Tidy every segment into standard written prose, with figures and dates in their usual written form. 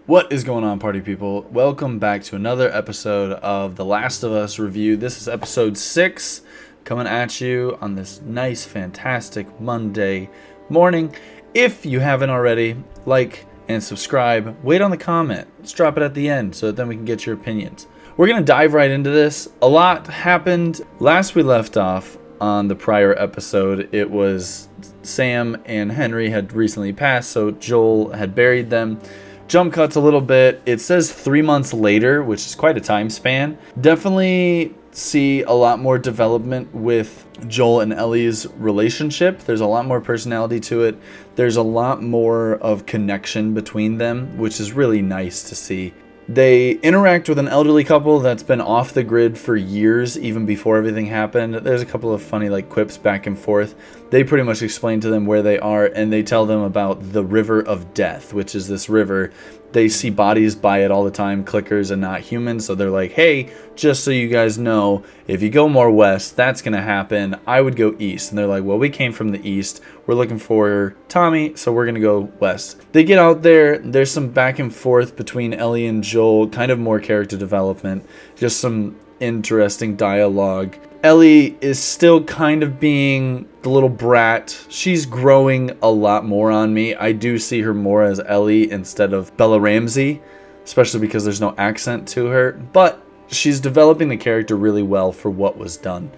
What is going on, party people? Welcome back to another episode of The Last of Us review. This is episode 6, coming at you on this nice, fantastic Monday morning. If you haven't already, like and subscribe. Wait on the comment. Let's drop it at the end so that then we can get your opinions. We're going to dive right into this. A lot happened. Last we left off on the prior episode, it was Sam and Henry had recently passed, so Joel had buried them. Jump cuts a little bit. It says 3 months later, which is quite a time span. Definitely see a lot more development with Joel and Ellie's relationship. There's a lot more personality to it. There's a lot more of connection between them, which is really nice to see. They interact with an elderly couple that's been off the grid for years, even before everything happened. There's a couple of funny quips back and forth. They pretty much explain to them where they are, and they tell them about the River of Death, which is this river. They see bodies by it all the time, clickers and not humans. So they're like, hey, just so you guys know, if you go more west, that's going to happen. I would go east. And they're like, well, we came from the east. We're looking for Tommy, so we're going to go west. They get out there. There's some back and forth between Ellie and Joel, kind of more character development, just some interesting dialogue. Ellie is still kind of being the little brat. She's growing a lot more on me. I do see her more as Ellie instead of Bella Ramsey, especially because there's no accent to her. But she's developing the character really well for what was done.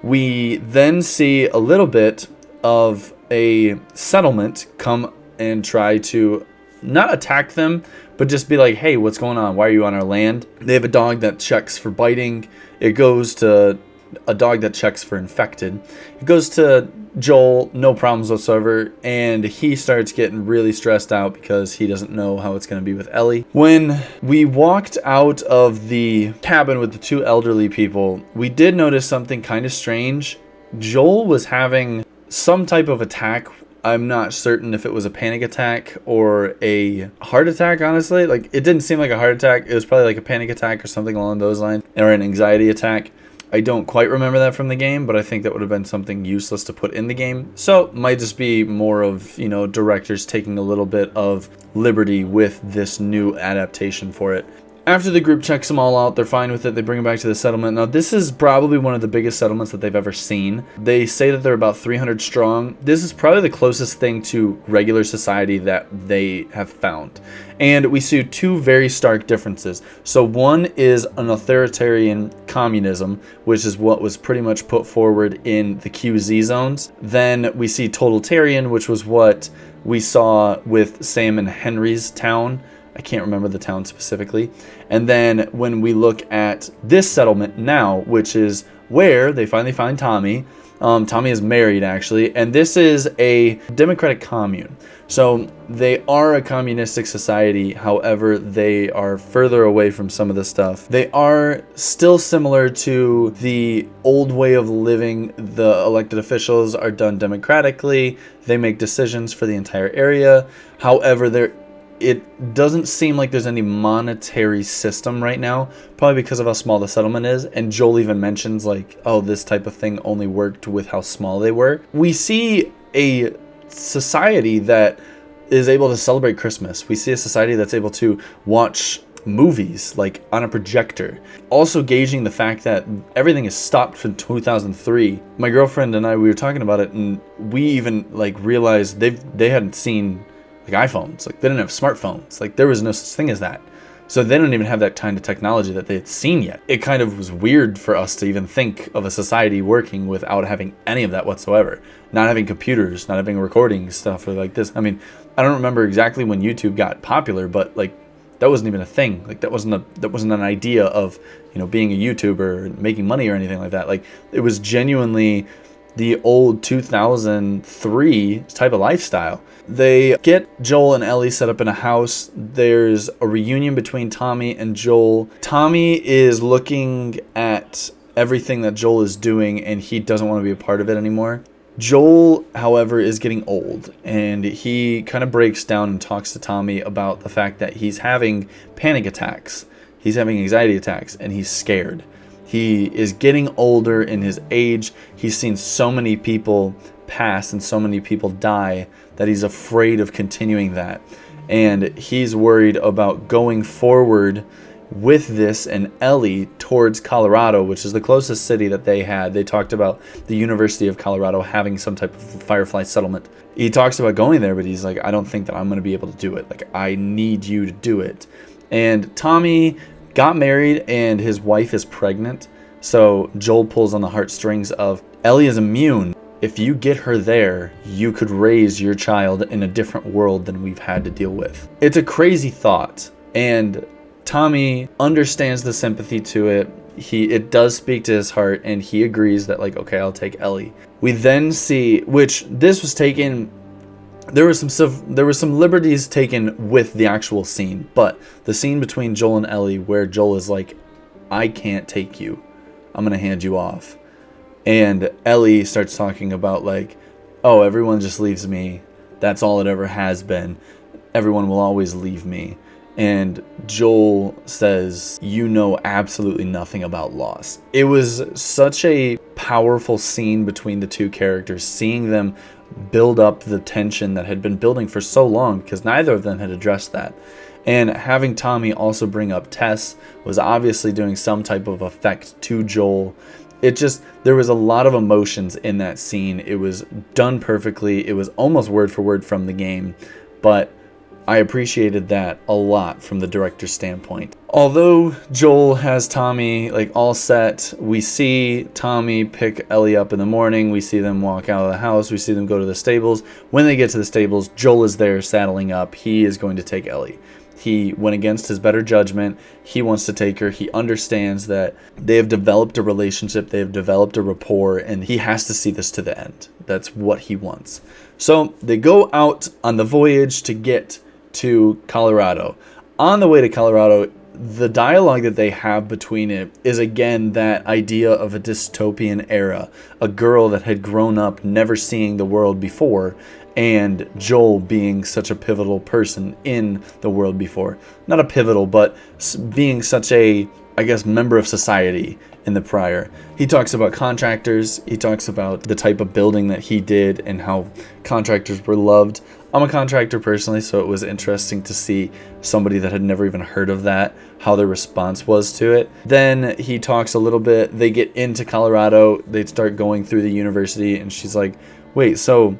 We then see a little bit of a settlement come and try to not attack them, but just be like, hey, what's going on? Why are you on our land? They have a dog that checks for biting. It goes to a dog that checks for infected. It goes to Joel, no problems whatsoever, and he starts getting really stressed out because he doesn't know how it's going to be with Ellie. When we walked out of the cabin with the two elderly people, we did notice something kind of strange. Joel was having some type of attack. I'm not certain if it was a panic attack or a heart attack, honestly. It didn't seem like a heart attack. It was probably like a panic attack or something along those lines, or an anxiety attack. I don't quite remember that from the game, but I think that would have been something useless to put in the game. So it might just be more of, directors taking a little bit of liberty with this new adaptation for it. After the group checks them all out, they're fine with it. They bring them back to the settlement. Now, this is probably one of the biggest settlements that they've ever seen. They say that they're about 300 strong. This is probably the closest thing to regular society that they have found. And we see two very stark differences. So one is an authoritarian communism, which is what was pretty much put forward in the QZ zones. Then we see totalitarian, which was what we saw with Sam and Henry's town. I can't remember the town specifically. And then when we look at this settlement now, which is where they finally find Tommy. Tommy is married, actually. And this is a democratic commune. So they are a communistic society. However, they are further away from some of the stuff. They are still similar to the old way of living. The elected officials are done democratically. They make decisions for the entire area. However, it doesn't seem like there's any monetary system right now, probably because of how small the settlement is. And Joel even mentions this type of thing only worked with how small they were. We see a society that is able to celebrate Christmas. We see a society that's able to watch movies on a projector. Also gauging the fact that everything is stopped from 2003. My girlfriend and I, we were talking about it, and we even realized they hadn't seen iPhones. They didn't have smartphones. There was no such thing as that. So they don't even have that kind of technology that they had seen yet. It kind of was weird for us to even think of a society working without having any of that whatsoever. Not having computers, not having recording stuff or this. I mean, I don't remember exactly when YouTube got popular, but that wasn't even a thing. That wasn't an idea of, being a YouTuber and making money or anything like that. It was genuinely the old 2003 type of lifestyle. They get Joel and Ellie set up in a house. There's a reunion between Tommy and Joel. Tommy is looking at everything that Joel is doing, and he doesn't want to be a part of it anymore. Joel, however, is getting old, and he kind of breaks down and talks to Tommy about the fact that he's having panic attacks. He's having anxiety attacks, and he's scared. He is getting older in his age. He's seen so many people pass and so many people die that he's afraid of continuing that. and he's worried about going forward with this and Ellie towards Colorado, which is the closest city that they had. They talked about the University of Colorado having some type of Firefly settlement. He talks about going there, but he's like, I don't think that I'm going to be able to do it. Like, I need you to do it. And Tommy got married and his wife is pregnant. So Joel pulls on the heartstrings of Ellie is immune. If you get her there, you could raise your child in a different world than we've had to deal with. It's a crazy thought. And Tommy understands the sympathy to it. It does speak to his heart, and he agrees that, like, okay, I'll take Ellie. We then see, which this was taken, there were some liberties taken with the actual scene, but the scene between Joel and Ellie where Joel is like, I can't take you. I'm gonna hand you off. And Ellie starts talking about like, oh, everyone just leaves me. That's all it ever has been. Everyone will always leave me. And Joel says, you know absolutely nothing about loss. It was such a powerful scene between the two characters, seeing them build up the tension that had been building for so long, because neither of them had addressed that. And having Tommy also bring up Tess was obviously doing some type of effect to Joel. There was a lot of emotions in that scene. It was done perfectly. It was almost word for word from the game, but I appreciated that a lot from the director's standpoint. Although Joel has Tommy like all set, we see Tommy pick Ellie up in the morning. We see them walk out of the house. We see them go to the stables. When they get to the stables, Joel is there saddling up. He is going to take Ellie. He went against his better judgment. He wants to take her. He understands that they have developed a relationship. They have developed a rapport, and he has to see this to the end. That's what he wants. So they go out on the voyage to get to Colorado. On the way to Colorado, the dialogue that they have between it is again that idea of a dystopian era, a girl that had grown up never seeing the world before, and Joel being such a pivotal person in the world before. Not a pivotal, but being such a, I guess, member of society in the prior. He talks about contractors. He talks about the type of building that he did and how contractors were loved. I'm a contractor personally, so it was interesting to see somebody that had never even heard of that, how their response was to it. Then he talks a little bit, they get into Colorado, they start going through the university, and she's like, wait, so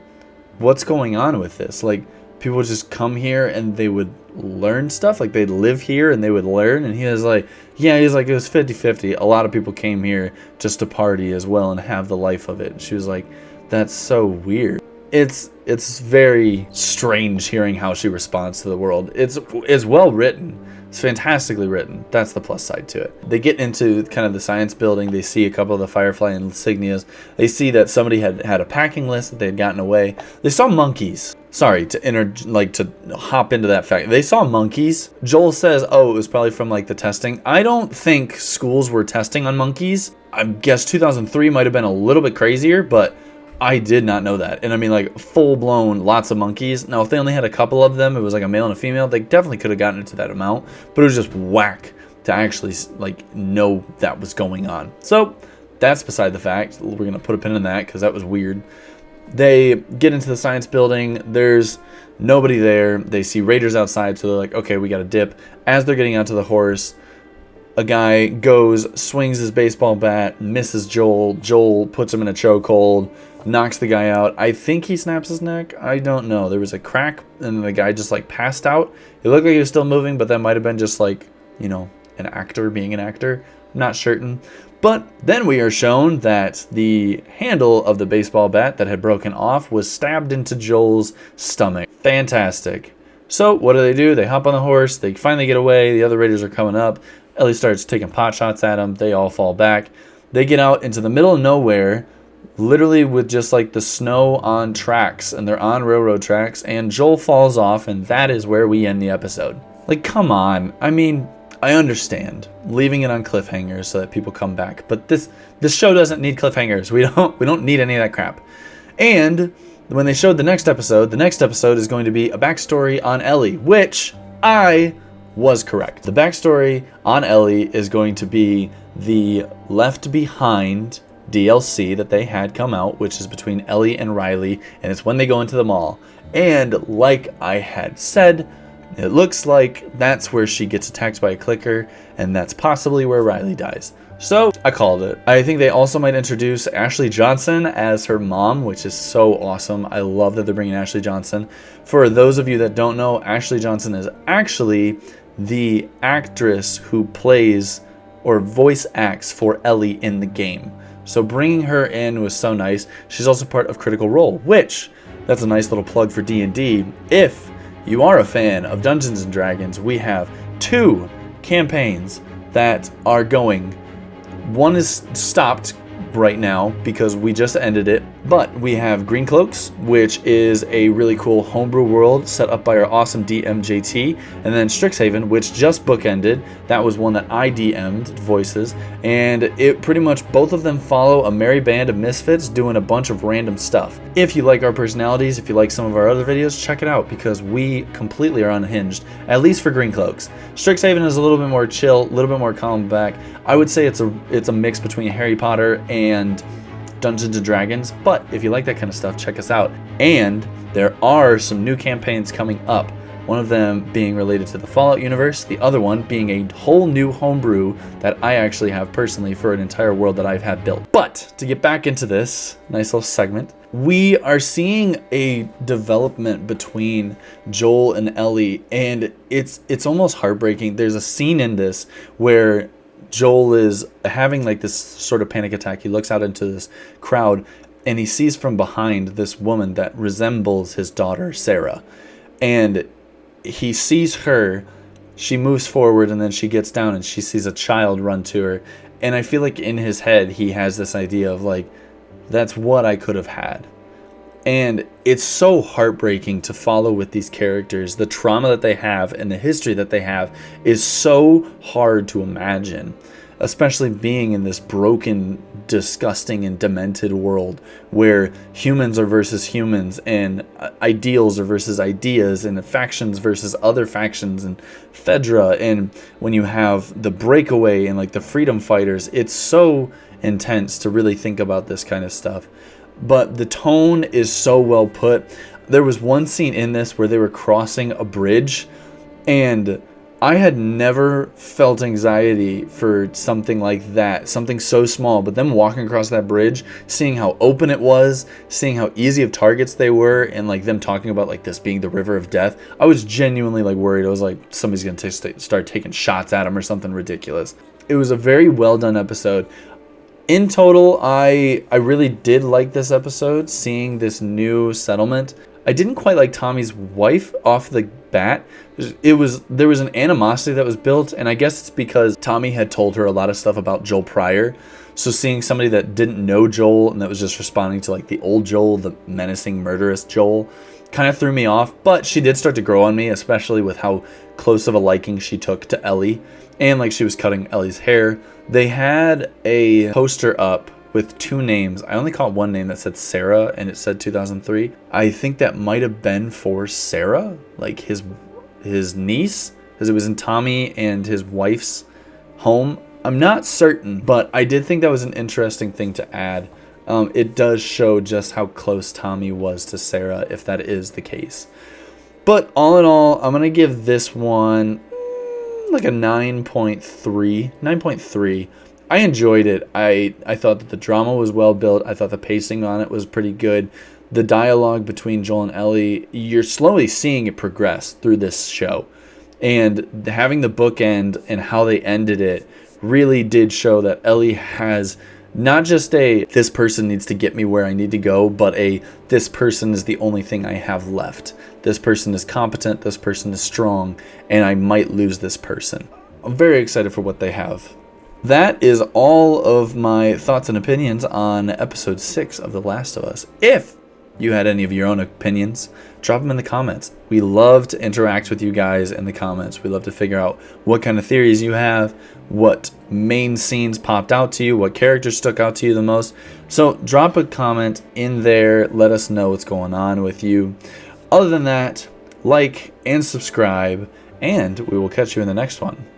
what's going on with this? Like, people would just come here and they would learn stuff? Like, they'd live here and they would learn? And he was like, yeah, he's like, it was 50-50. A lot of people came here just to party as well and have the life of it. And she was like, that's so weird. It's very strange hearing how she responds to the world. It's well written. It's fantastically written. That's the plus side to it. They get into kind of the science building. They see a couple of the Firefly insignias. They see that somebody had a packing list that they had gotten away. They saw monkeys. Sorry, to hop into that fact. They saw monkeys. Joel says, oh, it was probably from like the testing. I don't think schools were testing on monkeys. I guess 2003 might have been a little bit crazier, but I did not know that. And I mean, like, full-blown lots of monkeys. Now, if they only had a couple of them, it was like a male and a female, they definitely could have gotten into that amount. But it was just whack to actually, like, know that was going on. So, that's beside the fact. We're going to put a pin in that because that was weird. They get into the science building. There's nobody there. They see raiders outside, so they're like, okay, we got to dip. As they're getting out to the horse, a guy goes, swings his baseball bat, misses Joel. Joel puts him in a chokehold, knocks the guy out. I think he snaps his neck. I don't know. There was a crack, and the guy just, like, passed out. It looked like he was still moving, but that might have been just, like, you know, an actor being an actor. I'm not certain. But then we are shown that the handle of the baseball bat that had broken off was stabbed into Joel's stomach. Fantastic. So what do? They hop on the horse. They finally get away. The other raiders are coming up. Ellie starts taking pot shots at them. They all fall back. They get out into the middle of nowhere, literally with just like the snow on tracks, and they're on railroad tracks, and Joel falls off, and that is where we end the episode. Like, come on. I mean, I understand leaving it on cliffhangers so that people come back, but this show doesn't need cliffhangers. We don't need any of that crap. And when they showed the next episode is going to be a backstory on Ellie, which I was correct. The backstory on Ellie is going to be the Left Behind DLC that they had come out, which is between Ellie and Riley, and it's when they go into the mall. And like I had said, It looks like that's where she gets attacked by a clicker, and that's possibly where Riley dies. So I called it. I think they also might introduce Ashley Johnson as her mom, which is so awesome. I love that they're bringing Ashley Johnson. For those of you that don't know, Ashley Johnson is actually the actress who plays or voice acts for Ellie in the game. So bringing her in was so nice. She's also part of Critical Role, which, that's a nice little plug for D&D. If you are a fan of Dungeons & Dragons, we have 2 campaigns that are going. One is stopped right now because we just ended it, but we have Green Cloaks, which is a really cool homebrew world set up by our awesome DM JT, and then Strixhaven, which just bookended. That was one that I DM'd voices, and it pretty much, both of them follow a merry band of misfits doing a bunch of random stuff. If you like our personalities, if you like some of our other videos, check it out because we completely are unhinged, at least for Green Cloaks. Strixhaven is a little bit more chill, a little bit more calm back. I would say it's a mix between Harry Potter and Dungeons & Dragons, but if you like that kind of stuff, check us out. And there are some new campaigns coming up, one of them being related to the Fallout universe, the other one being a whole new homebrew that I actually have personally for an entire world that I've had built. But to get back into this nice little segment, we are seeing a development between Joel and Ellie, and it's almost heartbreaking. There's a scene in this where Joel is having like this sort of panic attack. He looks out into this crowd and he sees from behind this woman that resembles his daughter, Sarah. And he sees her, she moves forward, and then she gets down and she sees a child run to her. And I feel like in his head, he has this idea of like, that's what I could have had. And it's so heartbreaking to follow with these characters. The trauma that they have and the history that they have is so hard to imagine, especially being in this broken, disgusting, and demented world where humans are versus humans and ideals are versus ideas and factions versus other factions and Fedra. And when you have the breakaway and like the freedom fighters, it's so intense to really think about this kind of stuff. But the tone is so well put. There was one scene in this where they were crossing a bridge, and I had never felt anxiety for something like that, something so small. But them walking across that bridge, seeing how open it was, seeing how easy of targets they were, and like them talking about like this being the river of death, I was genuinely like worried. I was like, somebody's gonna start taking shots at them or something ridiculous. It was a very well done episode. In total, I really did like this episode, seeing this new settlement. I didn't quite like Tommy's wife off the bat. There was an animosity that was built, and I guess it's because Tommy had told her a lot of stuff about Joel prior. So seeing somebody that didn't know Joel and that was just responding to like the old Joel, the menacing, murderous Joel, kind of threw me off. But she did start to grow on me, especially with how close of a liking she took to Ellie. And like she was cutting Ellie's hair. They had a poster up with 2 names. I only caught one name that said Sarah, and it said 2003. I think that might have been for Sarah, like his niece, because it was in Tommy and his wife's home. I'm not certain, but I did think that was an interesting thing to add. It does show just how close Tommy was to Sarah, if that is the case. But all in all, I'm going to give this one like a 9.3. I enjoyed it. I thought that the drama was well built. I thought the pacing on it was pretty good. The dialogue between Joel and Ellie, you're slowly seeing it progress through this show. And having the bookend and how they ended it really did show that Ellie has not just a, this person needs to get me where I need to go, but a, this person is the only thing I have left. This person is competent, this person is strong, and I might lose this person. I'm very excited for what they have. That is all of my thoughts and opinions on episode 6 of The Last of Us. If you had any of your own opinions, drop them in the comments. We love to interact with you guys in the comments. We love to figure out what kind of theories you have, what main scenes popped out to you, what characters stuck out to you the most. So drop a comment in there. Let us know what's going on with you. Other than that, like and subscribe, and we will catch you in the next one.